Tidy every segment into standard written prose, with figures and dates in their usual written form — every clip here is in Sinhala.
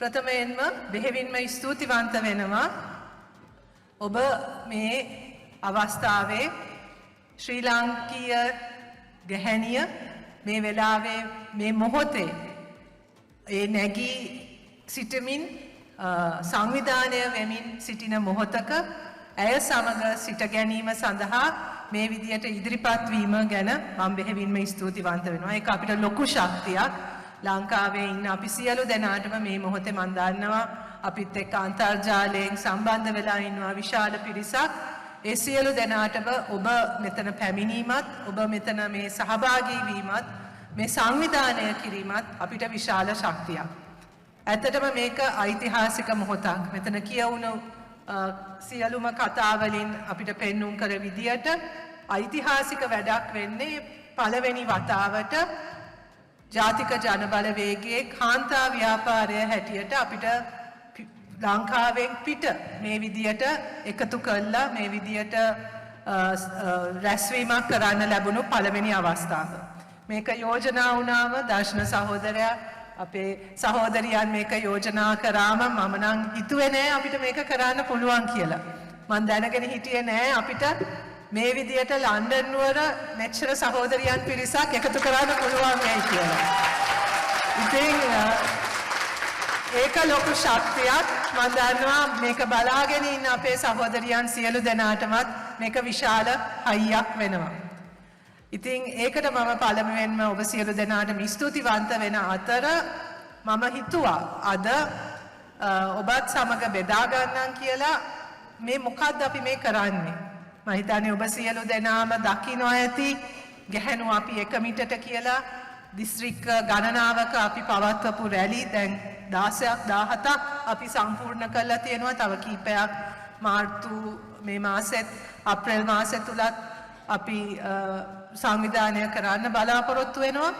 ප්‍රථමයෙන්ම බෙහෙවින්ම ස්තුතිවන්ත වෙනවා ඔබ මේ අවස්ථාවේ ශ්‍රී ලාංකීය ගැහැණිය මේ වෙලාවේ මේ මොහොතේ ඒ නැගී සිටමින් සංවිධානය වෙමින් සිටින මොහොතක ඇය සමග සිට ගැනීම සඳහා මේ විදියට ඉදිරිපත් වීම ගැන මම බෙහෙවින්ම ස්තුතිවන්ත වෙනවා. ඒක අපිට ලොකු ශක්තියක්. ලංකාවේ ඉන්න අපි සියලු දෙනාටම මේ මොහොතේ මම දන්නවා අපිත් එක්ක අන්තර්ජාලයෙන් සම්බන්ධ වෙලා ඉන්නවා විශාල පිරිසක්. ඒ සියලු දෙනාටම ඔබ මෙතන පැමිණීමත් ඔබ මෙතන මේ සහභාගී වීමත් මේ සංවිධානය කිරීමත් අපිට විශාල ශක්තියක්. ඇත්තටම මේක ඓතිහාසික මොහොතක්. මෙතන කියවුණු සියලුම කතාවලින් අපිට පෙන්눔 කර විදියට ඓතිහාසික වැඩක් වෙන්නේ පළවෙනි වතාවට ජාතික ජනබලවේගයේ කාන්තා ව්‍යාපාරය හැටියට අපිට ලංකාවෙන් පිට මේ විදියට එකතු කළා මේ විදියට රැස්වීමක් කරන්න ලැබුණු පළවෙනි අවස්ථාව. මේක යෝජනා වුණාම දර්ශන සහෝදරයා අපේ සහෝදරියන් මේක යෝජනා කරාම මම නම් හිතුවේ නෑ අපිට මේක කරන්න පුළුවන් කියලා. මම දැනගෙන හිටියේ නෑ අපිට මේ විදියට ලන්ඩන් නුවර මෙච්චර සහෝදරියන් පිරිසක් එකතු කරන්න පුළුවන් වෙයි කියලා. ඉතින් ඒක ලොකු ශක්තියක්. මම දන්නවා මේක බලාගෙන ඉන්න අපේ සහෝදරියන් සියලු දෙනාටමත් මේක විශාල හයියක් වෙනවා. ඉතින් ඒකට මම පළමුවෙන්ම ඔබ සියලු දෙනාටම ස්තුතිවන්ත වෙන අතර මම හිතුවා අද ඔබත් සමග බෙදා ගන්නම් කියලා මේ මොකද්ද අපි මේ කරන්නේ. මම හිතන්නේ ඔබ සියලු දෙනාම දකිනවා ඇති ගැහැණු අපි එක මිටට කියලා දිස්ත්‍රික්ක ගණනාවක අපි පවත්වපු රැලි දැන් 16ක් 17ක් අපි සම්පූර්ණ කරලා තියෙනවා. තව කීපයක් මාර්තු මේ මාසෙත් අප්‍රේල් මාසෙත් තුලත් අපි සංවිධානය කරන්න බලාපොරොත්තු වෙනවා.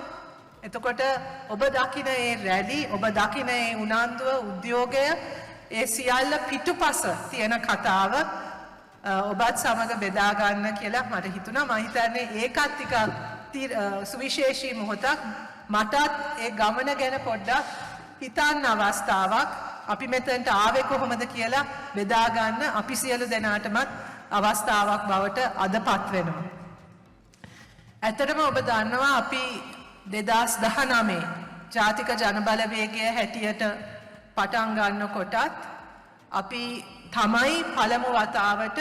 එතකොට ඔබ දකින ඒ රැලි ඔබ දකින ඒ උනන්දුව උද්‍යෝගය ඒ සියල්ල පිටුපස තියෙන කතාව ඔබත් සමග බෙදා ගන්න කියලා මට හිතුණා. මම හිතන්නේ ඒකත් ටිකක් සුවිශේෂී මොහොතක්. මටත් ඒ ගමන ගැන පොඩ්ඩක් හිතන්න අවස්ථාවක්. අපි මෙතනට ආවේ කොහොමද කියලා බෙදා ගන්න අපි සියලු දෙනාටමත් අවස්ථාවක් බවට අදපත් වෙනවා. ඇත්තටම ඔබ දන්නවා අපි 2019 ජාතික ජනබලවේගය හැටියට පටන් ගන්නකොටත් අපි තමයි පළමු වතාවට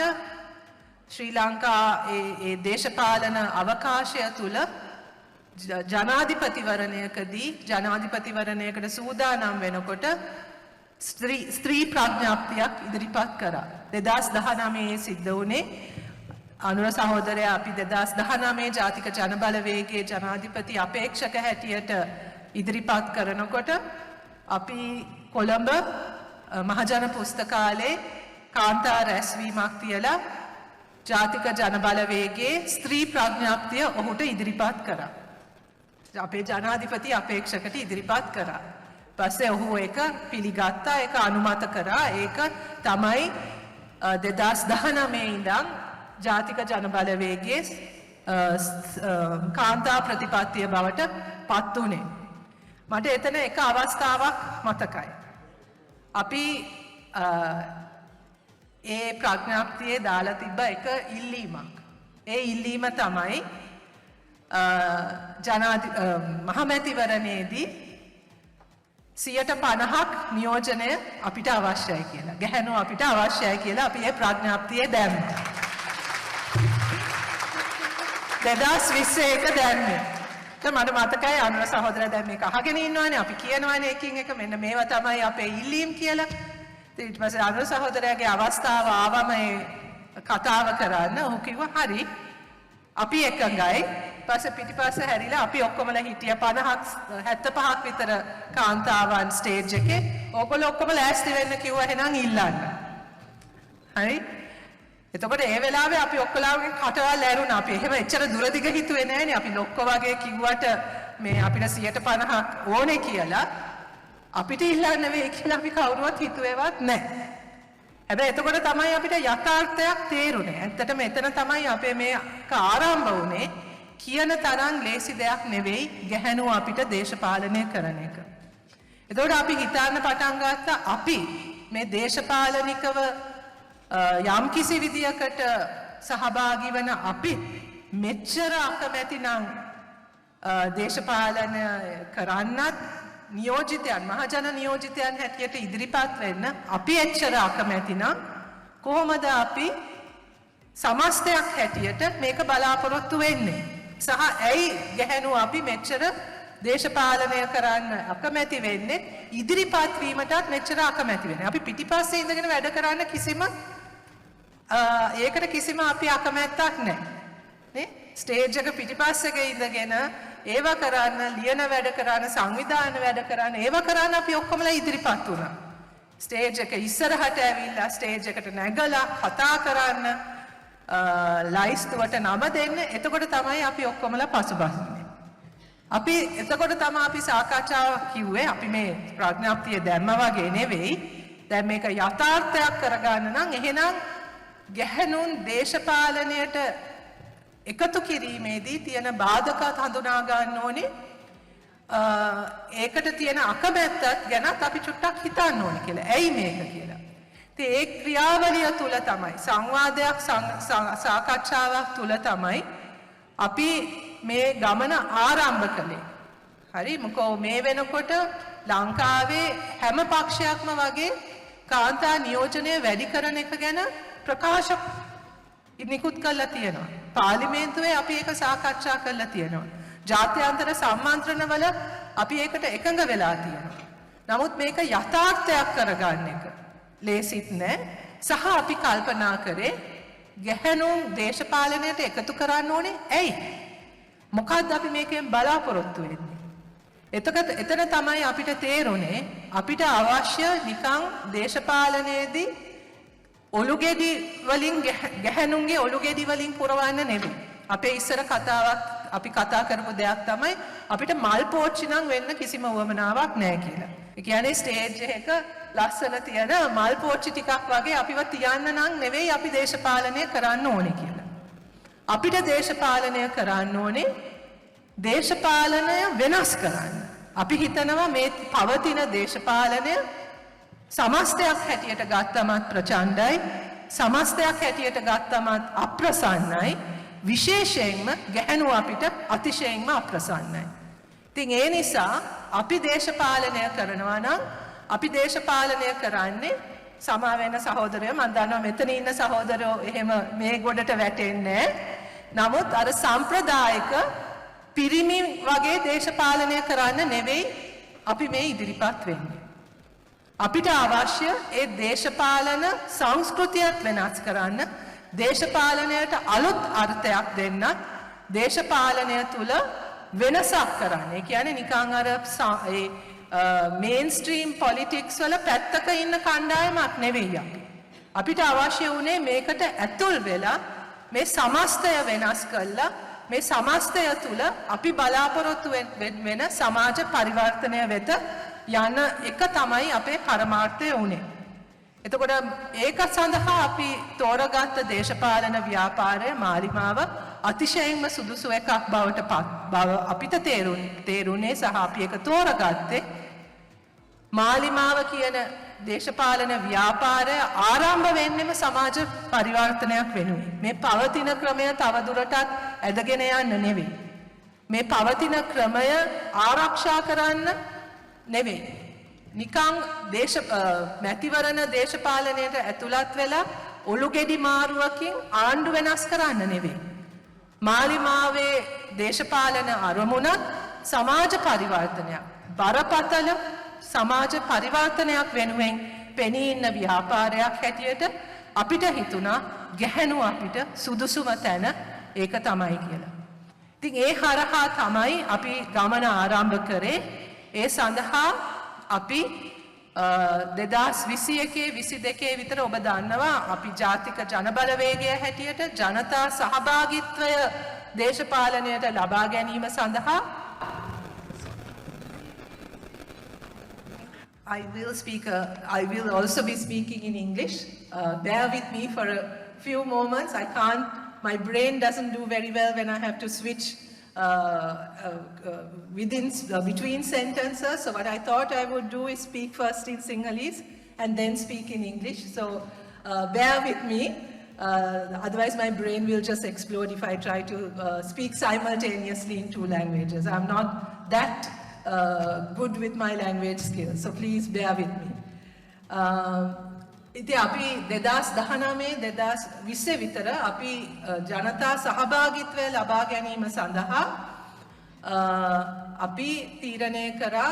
ශ්‍රී ලංකා ඒ දේශපාලන අවකාශය තුල ජනාධිපතිවරණයකදී ජනාධිපතිවරණයකට සූදානම් වෙනකොට ස්ත්‍රී ප්‍රඥාප්තියක් ඉදිරිපත් කරා. 2019 සිද්ධ වුණේ අනුර සහෝදරයා අපි 2019 ජාතික ජනබලවේගයේ ජනාධිපති අපේක්ෂක හැටියට ඉදිරිපත් කරනකොට අපි කොළඹ මහජන පුස්තකාලයේ කාන්තා රැස්වීමක් තියලා ජාතික ජනබලවේගයේ ස්ත්‍රී ප්‍රඥාප්තිය ඔහුට ඉදිරිපත් කරා. අපේ ජනාධිපති අපේක්ෂකට ඉදිරිපත් කරා. පස්සේ ඔහු ඒක පිළිගත්තා, ඒක අනුමත කරා. ඒක තමයි 2019 ඉඳන් ජාතික ජනබලවේගයේ කාන්තා ප්‍රතිපත්තිය බවට පත් වුණේ. මට එතන එක අවස්ථාවක් මතකයි. අපි ඒ ප්‍රඥාප්තියේ දාලා තිබ්බ එක ඉල්ලීමක්. ඒ ඉල්ලීම තමයි මහමැතිවරණයේදී 50% නියෝජනය අපිට අවශ්‍යයි කියලා. ගැහැණු අපිට අවශ්‍යයි කියලා අපි ඒ ප්‍රඥාප්තියේ දැම්මා. 2020 එක දැම්මේ. මට මතකයි අනුර සහෝදරයා දැන් මේක අහගෙන ඉන්නවානේ අපි කියනවානේ එකින් එක මෙන්න මේවා තමයි අපේ ඉල්ලීම් කියලා. ඊට පස්සේ අනුර සහෝදරයාගේ අවස්ථාව ආවම ඒ කතාව කරන්න ඔහු කිව්වා හරි අපි එකඟයි. පස්සේ පිටිපස්ස හැරිලා අපි ඔක්කොමලා හිටිය 75ක් විතර කාන්තාවන් ස්ටේජ් එකේ. ඕගොල්ලෝ ඔක්කොම ලෑස්ති වෙන්න කිව්වා එහෙනම් ඉල්ලන්න. හරි. එතකොට ඒ වෙලාවේ අපි ඔක්කොලාගේ කටවල් ඇරුණා. අපි එහෙම එච්චර දුරදිග හිතුවේ නෑනේ. අපි ලොක්ක වගේ කිව්වට මේ අපිට 50% ඕනේ කියලා අපිට ඉල්ලන්න වෙයි කියලා අපි කවුරුවත් හිතුවේවත් නෑ. හැබැයි එතකොට තමයි අපිට යථාර්ථයක් තේරුනේ. ඇත්තටම එතන තමයි අපේ මේක ආරම්භ වුනේ. කියන තරම් ලේසි දෙයක් නෙවෙයි ගැහැණුව අපිට දේශපාලනය කරන එක. එතකොට අපි හිතන්න පටන් ගත්තා අපි මේ දේශපාලනිකව යම් කිසි විදියකට සහභාගී වන අපි මෙච්චර අකමැති නම් දේශපාලන කරන්නත් නියෝජිතයන් මහජන නියෝජිතයන් හැටියට ඉදිරිපත් වෙන්න අපි එච්චර අකමැති නම් කොහොමද අපි සමස්තයක් හැටියට මේක බලාපොරොත්තු වෙන්නේ සහ ඇයි ගැහැණු අපි මෙච්චර දේශපාලනය කරන්න අකමැති වෙන්නේ ඉදිරිපත් වීමටත් මෙච්චර අකමැති වෙන්නේ අපි පිටිපස්සේ ඉඳගෙන වැඩ කරන්න කිසිම ඒකට කිසිම අපි අකමැත්තක් නැහැ නේ ස්ටේජ් එක පිටිපස්සක ඉඳගෙන ඒව කරන්න ලියන වැඩ කරන්න සංවිධාන වැඩ කරන්න ඒව කරන්න අපි ඔක්කොමලා ඉදිරිපත් වුණා ස්ටේජ් එක ඉස්සරහට ඇවිල්ලා ස්ටේජ් එකට නැගලා කතා කරන්න ලයිස්තුවට නම දෙන්න එතකොට තමයි අපි ඔක්කොමලා පසුබහින්නේ අපි එතකොට තමයි අපි සාකච්ඡාවක් කිව්වේ අපි මේ ප්‍රඥාප්තිය දැම්ම වගේ නෙවෙයි දැන් මේක යථාර්ථයක් කරගන්න නම් එහෙනම් ගැහැණුන් දේශපාලනයට එකතු කිරීමේදී තියෙන බාධකත් හඳුනා ගන්න ඕනේ ඒකට තියෙන අකමැත්තත් ගැනත් අපි චුට්ටක් හිතන්න ඕනේ කියලා. ඇයි මේක කියලා. ඉතින් ඒ ක්‍රියාවලිය තුල තමයි සංවාදයක් සාකච්ඡාවක් තුල තමයි අපි මේ ගමන ආරම්භ කළේ. හරි මොකෝ මේ වෙනකොට ලංකාවේ හැම පක්ෂයක්ම වගේ කාන්තා නියෝජනය වැඩි කරන එක ගැන ප්‍රකාශ නිකුත් කළා තියෙනවා. පාර්ලිමේන්තුවේ අපි ඒක සාකච්ඡා කළා තියෙනවා. ජාත්‍යන්තර සම්මන්ත්‍රණවල අපි ඒකට එකඟ වෙලා තියෙනවා. නමුත් මේක යථාර්ථයක් කරගන්න එක ලේසිත් නෑ. සහ අපි කල්පනා කරේ ගැහැණුන් දේශපාලනයට එකතු කරන්න ඕනේ. ඇයි? මොකක්ද අපි මේකෙන් බලාපොරොත්තු වෙන්නේ? එතන තමයි අපිට තේරුනේ අපිට අවශ්‍ය නිකන් දේශපාලනයේදී ඔලුගෙඩි වලින් ගැහැණුන්ගේ ඔලුගෙඩි වලින් පුරවන්න නෙවෙයි. අපේ ඉස්සර කතාවක් අපි කතා කරපු දෙයක් තමයි අපිට මල් පෝච්චි නම් වෙන්න කිසිම උවමනාවක් නැහැ කියලා. ඒ කියන්නේ ස්ටේජ් එක ලස්සන තියෙන මල් පෝච්චි ටිකක් වගේ අපිව තියන්න නම් නෙවෙයි අපි දේශපාලනය කරන්න ඕනේ කියලා. අපිට දේශපාලනය කරන්න ඕනේ දේශපාලනය වෙනස් කරන්න. අපි හිතනවා මේ පවතින දේශපාලනය සමස්තයක් හැටියට ගත්තමත් ප්‍රචණ්ඩයි සමස්තයක් හැටියට ගත්තමත් අප්‍රසන්නයි විශේෂයෙන්ම ගැහැණු අපිට අතිශයින්ම අප්‍රසන්නයි. ඉතින් ඒ නිසා අපි දේශපාලනය කරනවා නම් අපි දේශපාලනය කරන්නේ සමා වෙන සහෝදරයෝ මම දන්නවා මෙතන ඉන්න සහෝදරයෝ එහෙම මේ ගොඩට වැටෙන්නේ නමුත් අර සම්ප්‍රදායික පිරිමි වගේ දේශපාලනය කරන්න නෙවෙයි අපි මේ ඉදිරිපත් වෙන්නේ. අපිට අවශ්‍ය ඒ දේශපාලන සංස්කෘතියත් වෙනස් කරන්න දේශපාලනයට අලුත් අර්ථයක් දෙන්න දේශපාලනය තුල වෙනසක් කරන්න. ඒ කියන්නේ නිකන් අර මේන්ස්ට්‍රීම් පොලිටික්ස් වල පැත්තක ඉන්න කණ්ඩායමක් නෙවෙයි අපි. අපිට අවශ්‍ය වුණේ මේකට ඇතුල් වෙලා මේ සමස්තය වෙනස් කළා මේ සමස්තය තුල අපි බලාපොරොත්තු වෙන සමාජ පරිවර්තනය වෙත යන එක තමයි අපේ පරමාර්ථය උනේ. එතකොට ඒක සඳහා අපි තෝරගත්ත දේශපාලන ව්‍යාපාරයේ මාලිමාව අතිශයින්ම සුදුසු එකක් බවට බව අපිට තේරුනේ සහ අපි ඒක තෝරගත්තේ මාලිමාව කියන දේශපාලන ව්‍යාපාරය ආරම්භ වෙන්නෙම සමාජ පරිවර්තනයක් වෙනුවෙන්. මේ පවතින ක්‍රමය තවදුරටත් ඇදගෙන යන්න නෙවෙයි. මේ පවතින ක්‍රමය ආරක්ෂා කරන්න නෙවෙයි. නිකං මැතිවරණ දේශපාලනයට ඇතුළත් වෙලා ඔලුගෙඩි මාරුවකින් ආණ්ඩු වෙනස් කරන්න නෙවෙයි. මාලිමාවේ දේශපාලන අරමුණත් සමාජ පරිවර්තනයක්. බරපතල සමාජ පරිවර්තනයක් වෙනුවෙන් පෙනී ඉන්න ව්‍යාපාරයක් හැටියට අපිට හිතුණා ගැහැණු අපිට සුදුසුම තැන ඒක තමයි කියලා. ඉතින් ඒ හරහා තමයි අපි ගමන ආරම්භ කරේ. ඒ සඳහා අපි 2021-22 විතර ඔබ දන්නවා අපි ජාතික ජනබලවේගය හැටියට ජනතා සහභාගීත්වය දේශපාලනයට ලබා ගැනීම සඳහා I will also be speaking in English. Bear with me for a few moments. My brain doesn't do very well when I have to switch between sentences. So what I thought I would do is speak first in Sinhalese and then speak in English. So bear with me. Otherwise my brain will just explode if I try to speak simultaneously in two languages. I'm not that good with my language skills, so please bear with me. ඉතින් අපි 2019 2020 විතර අපි ජනතා සහභාගීත්වය ලබා ගැනීම සඳහා අපි තීරණය කරා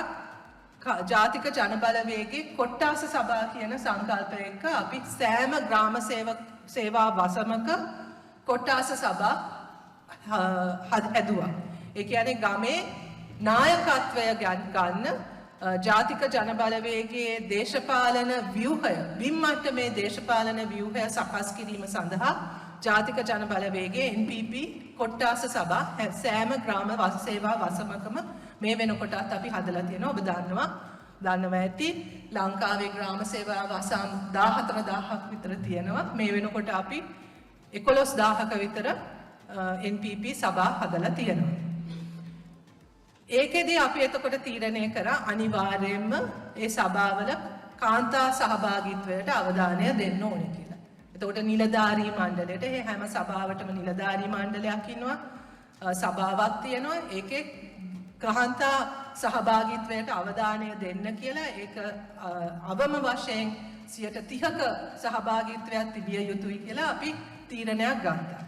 ජාතික ජනබලවේගයේ කොට්ටාස සභා කියන සංකල්පය එක්ක අපි සෑම ග්‍රාම සේවා වසමක කොට්ටාස සභා හැදුවා. ඒ කියන්නේ ගමේ නායකත්වය ගන්න ජාතික ජනබලවේගයේ දේශපාලන ව්‍යුහය බිම්මට්ටමේ දේශපාලන ව්‍යුහය සකස් කිරීම සඳහා ජාතික ජනබලවේගයේ NPP කොට්ටාස සභා සෑම ග්‍රාම සේවා වසමකම මේ වෙනකොටත් අපි හදලා තියෙනවා. ඔබ දන්නවා ඇති ලංකාවේ ග්‍රාම සේවා වසම් 14000ක් විතර තියෙනවා. මේ වෙනකොට අපි 11000ක විතර NPP සභා හදලා තියෙනවා. ඒකෙදී අපි එතකොට තීරණය කරා අනිවාර්යයෙන්ම ඒ සභාවල කාන්තා සහභාගීත්වයට අවධානය දෙන්න ඕනේ කියලා. එතකොට නිලධාරී මණ්ඩලයට හැම සභාවටම නිලධාරී මණ්ඩලයක් ඉන්නවා. සභාවක් තියෙනවා. ඒකේ කාන්තා සහභාගීත්වයට අවධානය දෙන්න කියලා ඒක අවම වශයෙන් 30%ක සහභාගීත්වයක් තිබිය යුතුයි කියලා අපි තීරණයක් ගත්තා.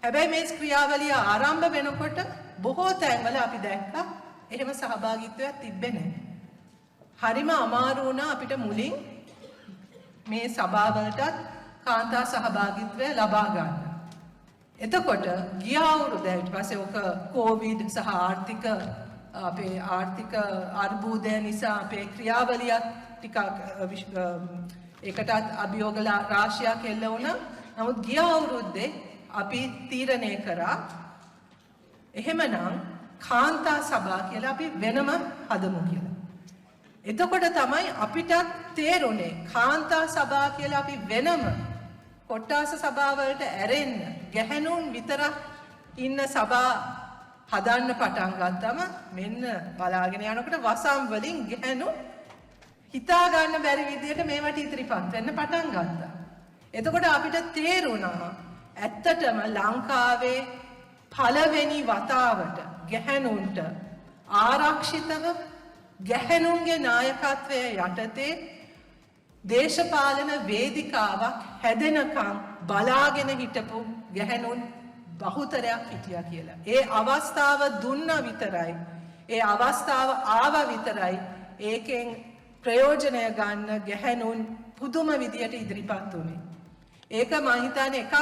හැබැයි මේ ක්‍රියාවලිය ආරම්භ වෙනකොට බොහෝ තැන්වල අපි දැක්කා එහෙම සහභාගීත්වයක් තිබ්බේ නැහැ. හරිම අමාරු වුණා අපිට මුලින් මේ සභාවලටත් කාන්තා සහභාගීත්වය ලබා ගන්න. එතකොට ගිය අවුරුද්ද ඊට පස්සේ ඔක කොවිඩ් සහ අපේ ආර්ථික අර්බුදය නිසා අපේ ක්‍රියාවලියත් ටිකක් ඒකටත් අභියෝග රාශියක් එල්ල වුණා. නමුත් ගිය අවුරුද්දේ අපි තීරණය කරා එහෙමනම් කාන්තා සභා කියලා අපි වෙනම හදමු කියලා. එතකොට තමයි අපිට තේරුනේ කාන්තා සභා කියලා අපි වෙනම කොට්ටාස සභාවලට ඇරෙන්න ගැහැණුන් විතරක් ඉන්න සභා හදන්න පටන් ගත්තම මෙන්න බලාගෙන යනකොට වසම් වලින් ගැහැණු හිතා ගන්න බැරි විදියට මේවට ඉදිරිපත් වෙන්න පටන් ගත්තා. එතකොට අපිට තේරුණා ඇත්තටම ලංකාවේ පළවෙනි වතාවට ගැහැණුන්ට ආරක්ෂිතව ගැහැණුන්ගේ නායකත්වය යටතේ දේශපාලන වේදිකාවක් හැදෙනකම් බලාගෙන හිටපු ගැහැණුන් බහුතරයක් හිටියා කියලා. ඒ අවස්ථාව දුන්නා විතරයි. ඒ අවස්ථාව ආවා විතරයි. ඒකෙන් ප්‍රයෝජනය ගන්න ගැහැණුන් පුදුම විදියට ඉදිරිපත් වුණේ. ඒක මම හිතන්නේ එකක්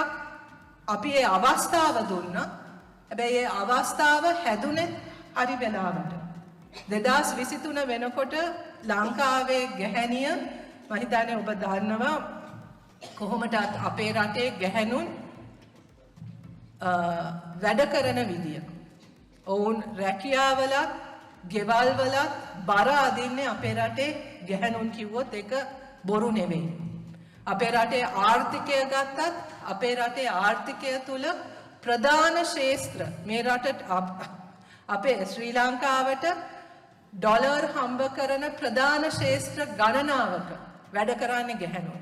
අපි ඒ අවස්ථාව දුන්නා. හැබැයි ඒ අවස්ථාව හැදුනේ හරි වෙලාවට. 2023 වෙනකොට ලංකාවේ ගැහැණිය මම හිතන්නේ ඔබ දන්නවා කොහොමදත් අපේ රටේ ගැහැණුන් වැඩ කරන විදිය. ඔවුන් රැකියාවලත්, ගෙවල්වලත් බර අදින්නේ අපේ රටේ ගැහැණුන් කිව්වොත් ඒක බොරු නෙවෙයි. අපේ රටේ ආර්ථිකය ගත්තත් අපේ රටේ ආර්ථිකය තුල ප්‍රධාන ශේත්‍ර මේ රටට අපේ ශ්‍රී ලංකාවට ඩොලර් හම්බ කරන ප්‍රධාන ශේත්‍ර ගණනාවක වැඩ කරන්නේ ගැහැණුන්.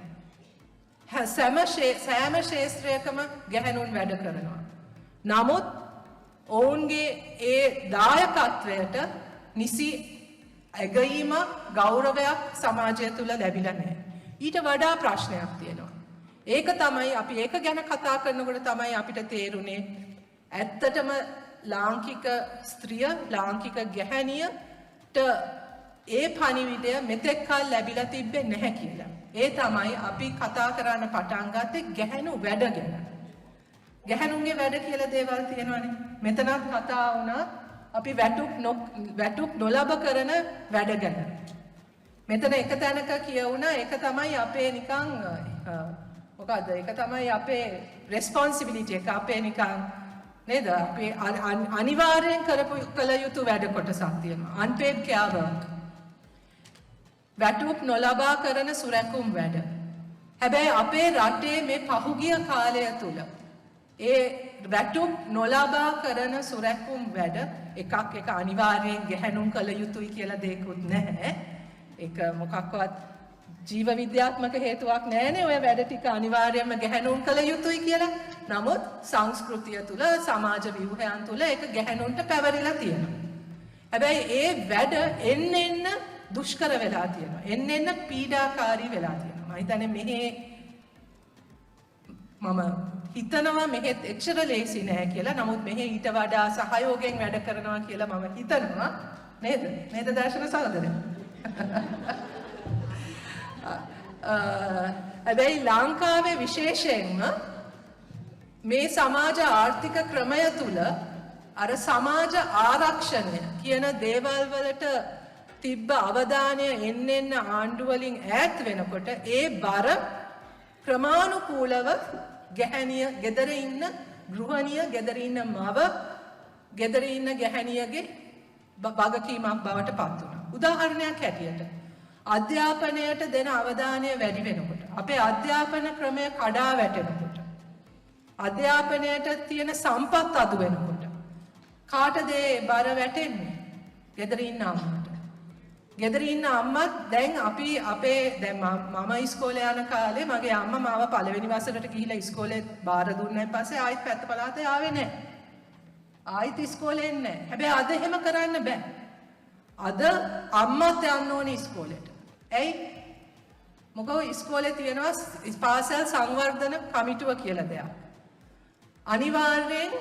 සෑම ශේත්‍රයකම ගැහැණුන් වැඩ කරනවා. නමුත් ඔවුන්ගේ ඒ දායකත්වයට නිසි ඇගීම ගෞරවයක් සමාජය තුළ ලැබිලා නැහැ. ඊට වඩා ප්‍රශ්නයක් තියෙනවා. ඒක තමයි අපි ඒක ගැන කතා කරනකොට තමයි අපිට තේරුනේ ඇත්තටම ලාංකික ස්ත්‍රිය ලාංකික ගැහැණියට ඒ පණිවිඩය මෙතෙක් කල් ලැබිලා තිබ්බේ නැහැ කියලා. ඒ තමයි අපි කතා කරන්න පටන් ගත්තේ ගැහැණු වැඩ ගැන. ගැහැණුන්ගේ වැඩ කියලා දේවල් තියෙනවානේ. මෙතනත් කතා වුණා අපි වැටුප් නොලබ කරන වැඩ ගැන. මෙතන එක තැනක කියවුණා ඒක තමයි අපේ නිකන් මොකද්ද? ඒක තමයි අපේ රෙස්පොන්සිබිලිටි එක අපේ නිකන් නේද? අපේ අනිවාර්යෙන් කළ යුතු වැඩ කොටසක් තියෙනවා. unpaid care work. වැටුප් නොලබා කරන සුරැකුම් වැඩ. හැබැයි අපේ රටේ මේ පහුගිය කාලය තුල ඒ වැටුප් නොලබා කරන සුරැකුම් වැඩ එක අනිවාර්යෙන් ගැහැණුම් කළ යුතුයි කියලා දෙයක්වත් නැහැ. ඒක මොකක්වත් ජීව විද්‍යාත්මක හේතුවක් නැහැනේ ඔය වැඩ ටික අනිවාර්යයෙන්ම ගැහැණුම් කළ යුතුයි කියලා. නමුත් සංස්කෘතිය තුල සමාජ ව්‍යුහයන් තුල ඒක ගැහැණුන්ට පැවරිලා තියෙනවා. හැබැයි ඒ වැඩ එන්න දුෂ්කර වෙලා තියෙනවා. එන්න පීඩාකාරී වෙලා තියෙනවා. මම හිතන්නේ මෙහි මම හිතනවා මෙහෙත් එච්චර ලේසි නෑ කියලා. නමුත් මෙහි ඊට වඩා සහයෝගයෙන් වැඩ කරනවා කියලා මම හිතනවා. නේද? නේද දර්ශන සහෝදරයා? හැබැයි ලංකාවේ විශේෂයෙන්ම මේ සමාජ ආර්ථික ක්‍රමය තුල අර සමාජ ආරක්ෂණය කියන දේවල් වලට තිබ්බ අවධානය එන්න ආණ්ඩු වලින් ඈත් වෙනකොට ඒ බර ක්‍රමානුකූලව ගැහැණිය ගෙදර ඉන්න ගෘහණිය ගෙදර ඉන්න මව ගෙදර ඉන්න ගැහැණියගේ වගකීමක් බවට පත් වුණා. උදාහරණයක් හැටියට අධ්‍යාපනයට දෙන අවධානය වැඩි වෙනකොට අපේ අධ්‍යාපන ක්‍රමය කඩා වැටෙනකොට අධ්‍යාපනයට තියෙන සම්පත් අඩු වෙනකොට කාටද ඒ බර වැටෙන්නේ? ගෙදර ඉන්න අම්මට. ගෙදර ඉන්න අම්මත් දැන් අපි අපේ දැන් මම ඉස්කෝලේ යන කාලේ මගේ අම්මා මාව පළවෙනි වසරට ගිහිලා ඉස්කෝලේ බාර දුන්නාන් පස්සේ ආයෙත් පැත්ත පළාතේ ආවේ නැහැ. ආයෙත් ඉස්කෝලේ එන්නේ නැහැ. හැබැයි අද එහෙම කරන්න බෑ. අද අම්මත් යන්න ඕනේ ඉස්කෝලේට. ඇයි? මොකද ඉස්කෝලේ තියෙනවා පාසල් සංවර්ධන කමිටුව කියලා දෙයක්. අනිවාර්යෙන්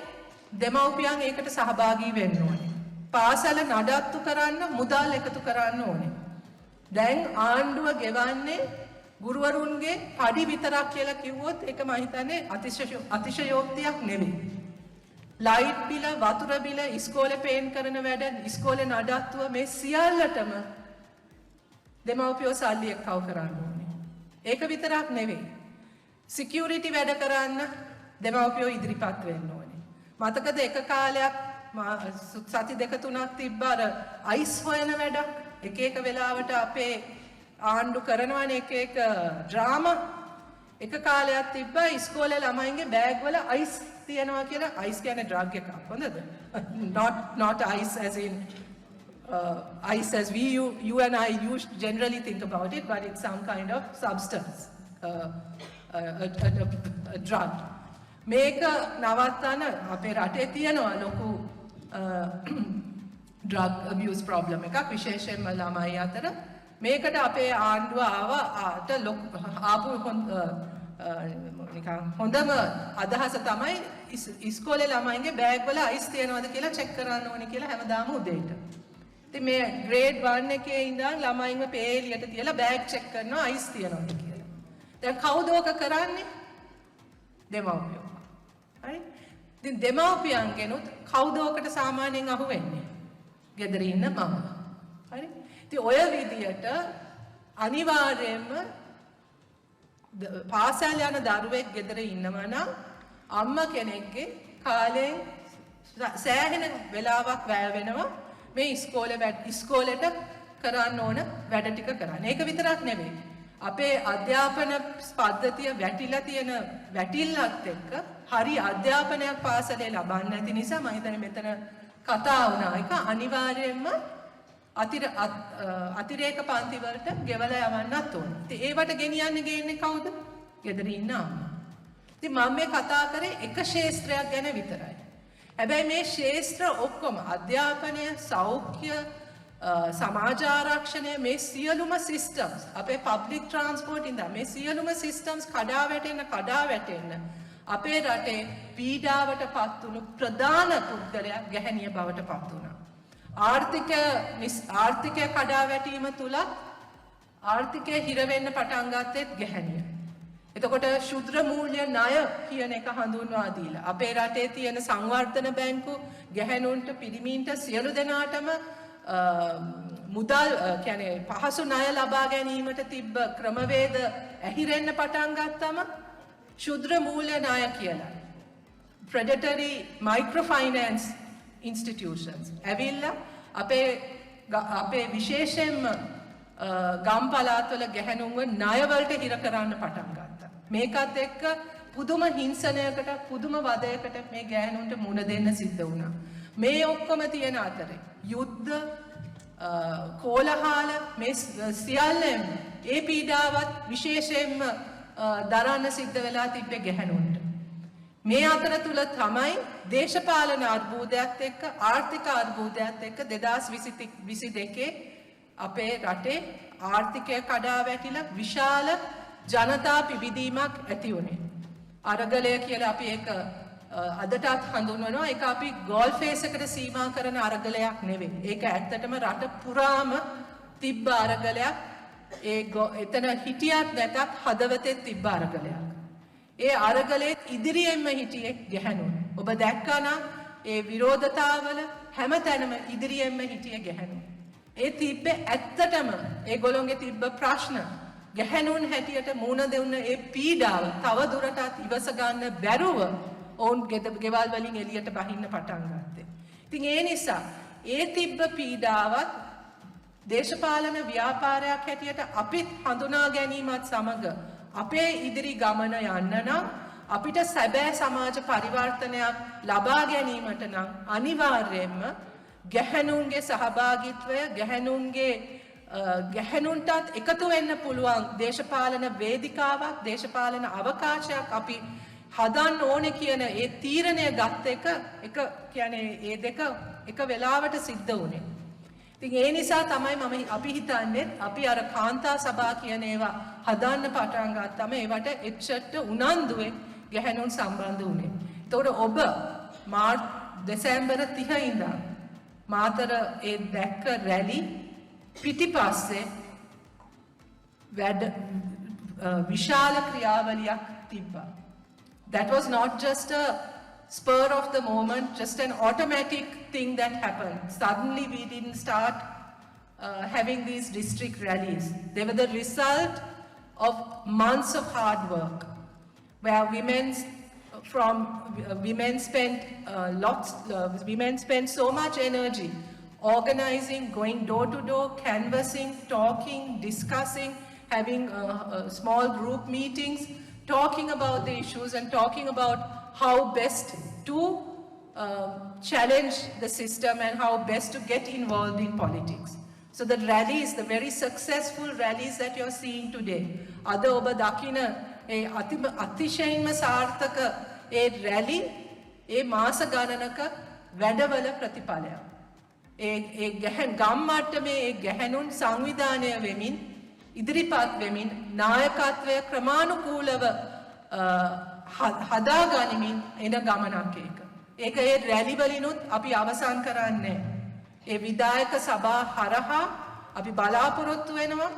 දෙමව්පියන් ඒකට සහභාගී වෙන්න ඕනේ. පාසල නඩත්තු කරන්න මුදල් එකතු කරන්න ඕනේ. දැන් ආණ්ඩුව ගෙවන්නේ ගුරුවරුන්ගේ පඩි විතරක් කියලා කිව්වොත් ඒක මම හිතන්නේ අතිශයෝක්තියක් නෙවෙයි. ලයිට් බිල, වතුර බිල, ඉස්කෝලේ පේන් කරන වැඩ, ඉස්කෝලේ නඩත්තුව මේ සියල්ලටම දෙමව්පියෝ සල්ලි එක්කව කරන්න ඕනේ. ඒක විතරක් නෙවෙයි. සිකියුරිටි වැඩ කරන්න දෙමව්පියෝ ඉදිරිපත් වෙන්න ඕනේ. මතකද එක කාලයක් සති දෙක තුනක් තිබ්බ අර අයිස් හොයන වැඩ එක වෙලාවට අපේ ආණ්ඩු කරනවනේ එක ඩ්‍රාමා. එක කාලයක් තිබ්බා ඉස්කෝලේ ළමයින්ගේ බෑග් වල අයිස් තියනවා කියලා. අයිස් කියන්නේ ඩ්‍රග් එකක්. හොඳද? not ice as in ice as you and I generally think about it, but it's some kind of substance, a drug. මේක නවත්තන අපේ රටේ තියෙනවා ලොකු drug abuse problem එකක් විශේෂයෙන්ම ළමයි අතර. මේකට අපේ ආණ්ඩුව ආපු හොඳම අදහස තමයි ඉස්කෝලේ ළමයින්ගේ බෑග් වල අයිස් තියනවද කියලා චෙක් කරන්න ඕනේ කියලා හැමදාම උදේට. ඉතින් මේ ග්‍රේඩ් 1 එකේ ඉඳන් ළමයින්ව පේලියට තියලා බෑග් චෙක් කරනවා අයිස් තියනවද කියලා. දැන් කවුද ඕක කරන්නේ? දෙමව්පියෝ. හරි? ඉතින් දෙමව්පියන්ගෙනුත් කවුද ඕකට සාමාන්‍යයෙන් අහු වෙන්නේ? ගෙදර ඉන්න මම. හරි? ඉතින් ඔය විදියට අනිවාර්යයෙන්ම පාසල් යන දරුවෙක් ගෙදර ඉන්නවා නම් අම්මා කෙනෙක්ගේ කාලෙන් සෑහෙන වෙලාවක් වැය වෙනවා මේ ඉස්කෝලේට කරන්න ඕන වැඩ ටික කරන්න. ඒක විතරක් නෙවෙයි. අපේ අධ්‍යාපන පද්ධතිය වැටිලා තියෙන වැටිල්ලත් එක්ක හරි අධ්‍යාපනයක් පාසලේ ලබන්නේ නැති නිසා මම හිතන්නේ මෙතන කතා වුණා එක අනිවාර්යයෙන්ම අතිරේක පන්ති වලට ගෙවලා යවන්නත් ඕන. ඉතින් ඒවට ගෙනියන්නේ කවුද? ගෙදර ඉන්න අම්මා. ඉතින් මම මේ කතා කරේ එක ශාස්ත්‍රයක් ගැන විතරයි. හැබැයි මේ ශාස්ත්‍ර ඔක්කොම අධ්‍යාපනය, සෞඛ්‍ය, සමාජ ආරක්ෂණය මේ සියලුම සිස්ටම්ස් අපේ පබ්ලික් ට්‍රාන්ස්පෝර්ට් ඉඳන් මේ සියලුම සිස්ටම්ස් කඩා වැටෙන්න අපේ රටේ පීඩාවට පත් වුණු ප්‍රධාන පුද්ගලයා ගැහැණිය බවට පත් වුණා. ආර්ථිකය කඩා වැටීම තුලත් ආර්ථිකය හිර වෙන්න පටන් ගත්තෙත් ගැහැණිය. එතකොට ශුද්‍ර මූල්‍ය ණය කියන එක හඳුන්වා දීලා අපේ රටේ තියෙන සංවර්ධන බැංකු ගැහැණුන්ට පිරිමීන්ට සියලු දෙනාටම මුදල් කියන්නේ පහසු ණය ලබා ගැනීමට තිබ්බ ක්‍රමවේද ඇහිරෙන්න පටන් ගත්තම ශුද්‍ර මූල්‍ය ණය කියලා predatory microfinance institutions ඇවිල්ලා අපේ විශේෂයෙන්ම ගම් පළාත්වල ගැහැණුන්ව ණය වලට හිර කරන්න පටන් ගත්තා. මේකත් එක්ක පුදුම හිංසනයකට පුදුම වදයකට මේ ගෑනුන්ට මුණ දෙන්න සිද්ධ වුණා. මේ ඔක්කොම තියෙන අතරේ යුද්ධ කෝලහල මේ සියල්ලම ඒ පීඩාවත් විශේෂයෙන්ම දරන්න සිද්ධ වෙලා තිබ්බේ ගැහැණුන්ට. මේ අතර තුල තමයි දේශපාලන අර්බුදයත් එක්ක ආර්ථික අර්බුදයත් එක්ක 2022 අපේ රටේ ආර්ථිකය කඩා වැටිලා විශාල ජනතා පිබිදීමක් ඇති වුණේ. අරගලය කියලා අපි ඒක අදටත් හඳුන්වනවා. ඒක අපි ගෝල් ෆේස් එකට සීමා කරන අරගලයක් නෙවෙයි. ඒක ඇත්තටම රට පුරාම තිබ්බ අරගලයක්. එතන හිටියත් නැතත් හදවතේ තිබ්බ අරගලයක්. ඒ අරගලයේ ඉදිරියෙන්ම හිටියේ ගැහැණුන්. ඔබ දැක්කා නම් ඒ විරෝධතාවල හැමතැනම ඉදිරියෙන්ම හිටියේ ගැහැණුන්. ඒ තිබ්බේ ඇත්තටම ඒගොල්ලොන්ගේ තිබ්බ ප්‍රශ්න ගැහැණුන් හැටියට මුණ දෙන්න ඒ පීඩාව තව දුරටත් ඉවස ගන්න බැරුව ඔවුන් ගෙවල් වලින් එළියට බහින්න පටන් ගත්තේ. ඉතින් ඒ නිසා ඒ තිබ්බ පීඩාවත් දේශපාලන ව්‍යාපාරයක් හැටියට අපිත් හඳුනා ගැනීමත් සමග අපේ ඉදිරි ගමන යන්න නම් අපිට සැබෑ සමාජ පරිවර්තනයක් ලබා ගැනීමට නම් අනිවාර්යයෙන්ම ගැහැණුන්ගේ සහභාගීත්වය ගැහැණුන්ටත් එකතු වෙන්න පුළුවන් දේශපාලන වේදිකාවක් දේශපාලන අවකාශයක් අපි හදන්න ඕනේ කියන ඒ තීරණය ගත්ත එක කියන්නේ ඒ දෙක එක වෙලාවට සිද්ධ වුණේ. ඉතින් ඒ නිසා තමයි අපි හිතන්නේ අපි අර කාන්තා සභා කියන ඒවා හදන්න පටන් ගත්තම ඒවට එච්චට උනන්දුවෙන් ගැහැණුන් සම්බන්ධ වුණේ. ඒතකොට ඔබ දෙසැම්බර් 30 ඉඳන් මාතර ඒ දැක්ක රැලි පිටිපස්සේ විශාල ක්‍රියාවලියක් තිබ්බා. That was not just a spur of the moment, just an automatic thing that happened. Suddenly we didn't start having these district rallies. They were the result of months of hard work, where women spent so much energy organizing, going door to door, canvassing, talking, discussing, having small group meetings, talking about the issues and talking about how best to challenge the system and how best to get involved in politics. So the rallies, the very successful rallies that you're seeing today, ada oba dakina e atishayenma sarthaka e rally e maasa gananaka වැඩවල ප්‍රතිඵලයක්. ඒ ගම් මට්ටමේ ඒ ගැහැණුන් සංවිධානය වෙමින් ඉදිරිපත් වෙමින් නායකත්වය ක්‍රමානුකූලව හදා ගනිමින් එන ගමනක් ඒක. ඒක ඒ රැලි වලිනුත් අපි අවසන් කරන්නේ. ඒ විධායක සභා හරහා අපි බලාපොරොත්තු වෙනවා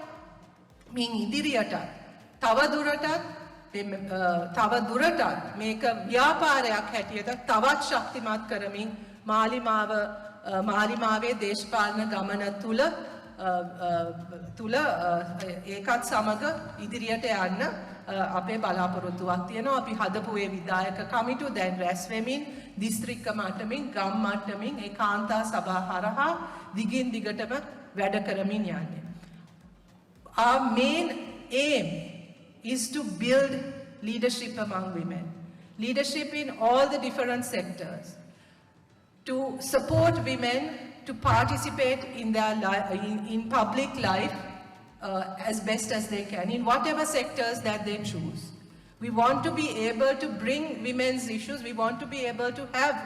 මින් ඉදිරියට තව දුරටත් මේක ව්‍යාපාරයක් හැටියට තවත් ශක්තිමත් කරමින් මාලිමාවේ දේශපාලන ගමන තුල ඒකත් සමග ඉදිරියට යන්න අපේ බලාපොරොත්තුවක් තියෙනවා. අපි හදපු ඒ විධායක කමිටු දැන් රැස් වෙමින් දිස්ත්‍රික්ක මට්ටමින් ගම් මට්ටමින් ඒ කාන්තා සභා හරහා දිගින් දිගටම වැඩ කරමින් යන්නේ. Our main aim is to build leadership among women, leadership in all the different sectors, to support women to participate in their in public life as best as they can, in whatever sectors that they choose. We want to be able to bring women's issues. We want to be able to have